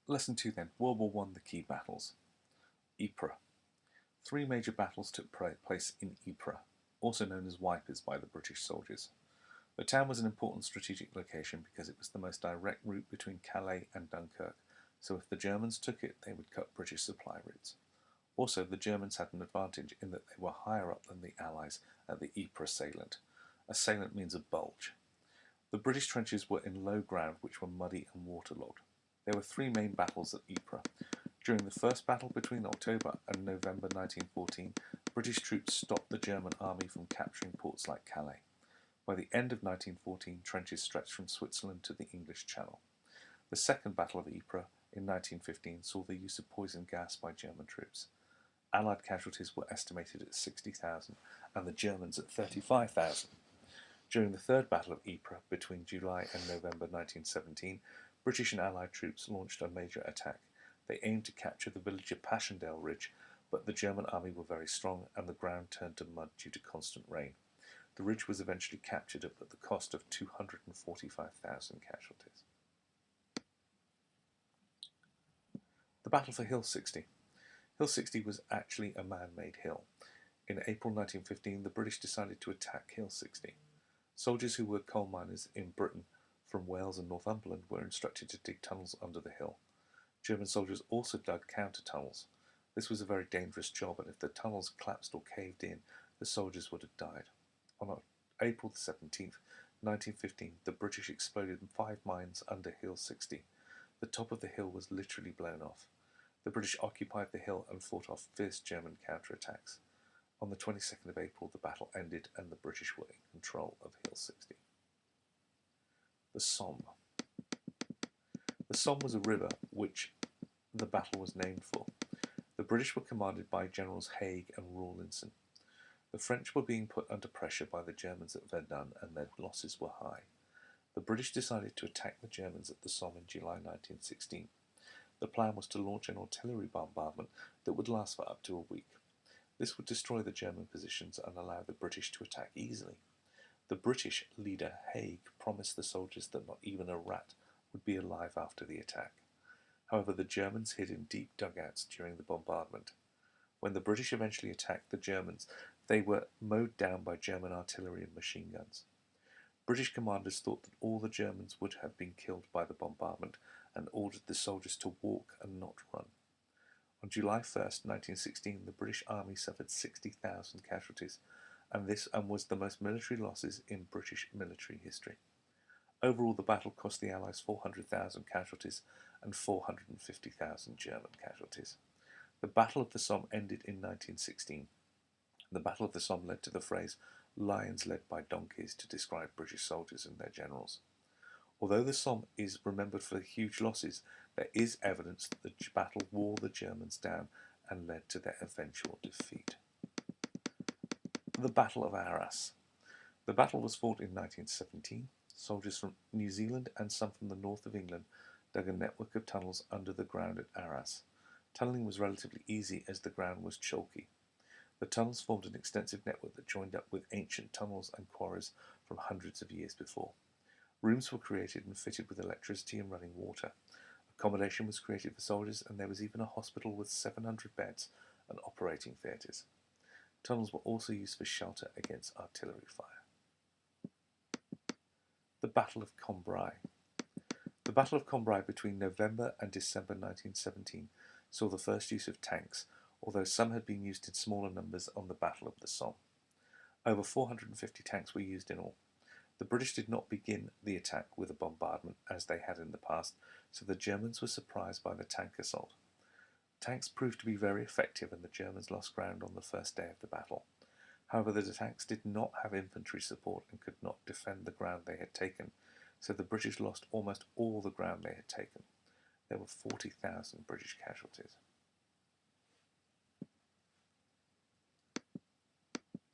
Lesson 2 then, World War I, the key battles. Ypres. Three major battles took place in Ypres, also known as Ypres by the British soldiers. The town was an important strategic location because it was the most direct route between Calais and Dunkirk, so if the Germans took it, they would cut British supply routes. Also, the Germans had an advantage in that they were higher up than the Allies at the Ypres salient. A salient means a bulge. The British trenches were in low ground which were muddy and waterlogged. There were three main battles at Ypres. During the first battle between October and November 1914, British troops stopped the German army from capturing ports like Calais. By the end of 1914, trenches stretched from Switzerland to the English Channel. The second Battle of Ypres in 1915 saw the use of poison gas by German troops. Allied casualties were estimated at 60,000 and the Germans at 35,000. During the third Battle of Ypres between July and November 1917, British and Allied troops launched a major attack. They aimed to capture the village of Passchendaele Ridge, but the German army were very strong and the ground turned to mud due to constant rain. The ridge was eventually captured at the cost of 245,000 casualties. The battle for Hill 60. Hill 60 was actually a man-made hill. In April 1915, the British decided to attack Hill 60. Soldiers who were coal miners in Britain from Wales and Northumberland were instructed to dig tunnels under the hill. German soldiers also dug counter-tunnels. This was a very dangerous job, and if the tunnels collapsed or caved in, the soldiers would have died. On April 17, 1915, the British exploded 5 mines under Hill 60. The top of the hill was literally blown off. The British occupied the hill and fought off fierce German counterattacks. On the 22nd of April, the battle ended and the British were in control of Hill 60. The Somme. The Somme was a river which the battle was named for. The British were commanded by Generals Haig and Rawlinson. The French were being put under pressure by the Germans at Verdun and their losses were high. The British decided to attack the Germans at the Somme in July 1916. The plan was to launch an artillery bombardment that would last for up to a week. This would destroy the German positions and allow the British to attack easily. The British leader Haig promised the soldiers that not even a rat would be alive after the attack. However, the Germans hid in deep dugouts during the bombardment. When the British eventually attacked the Germans, they were mowed down by German artillery and machine guns. British commanders thought that all the Germans would have been killed by the bombardment and ordered the soldiers to walk and not run. On July 1st, 1916, the British Army suffered 60,000 casualties, and this was the most military losses in British military history. Overall, the battle cost the Allies 400,000 casualties and 450,000 German casualties. The Battle of the Somme ended in 1916. The Battle of the Somme led to the phrase "lions led by donkeys" to describe British soldiers and their generals. Although the Somme is remembered for huge losses, there is evidence that the battle wore the Germans down and led to their eventual defeat. The Battle of Arras. The battle was fought in 1917. Soldiers from New Zealand and some from the north of England dug a network of tunnels under the ground at Arras. Tunnelling was relatively easy as the ground was chalky. The tunnels formed an extensive network that joined up with ancient tunnels and quarries from hundreds of years before. Rooms were created and fitted with electricity and running water. Accommodation was created for soldiers, and there was even a hospital with 700 beds and operating theatres. Tunnels were also used for shelter against artillery fire. The Battle of Cambrai. The Battle of Cambrai between November and December 1917 saw the first use of tanks, although some had been used in smaller numbers on the Battle of the Somme. Over 450 tanks were used in all. The British did not begin the attack with a bombardment as they had in the past, so the Germans were surprised by the tank assault. Tanks proved to be very effective and the Germans lost ground on the first day of the battle. However, the tanks did not have infantry support and could not defend the ground they had taken, so the British lost almost all the ground they had taken. There were 40,000 British casualties.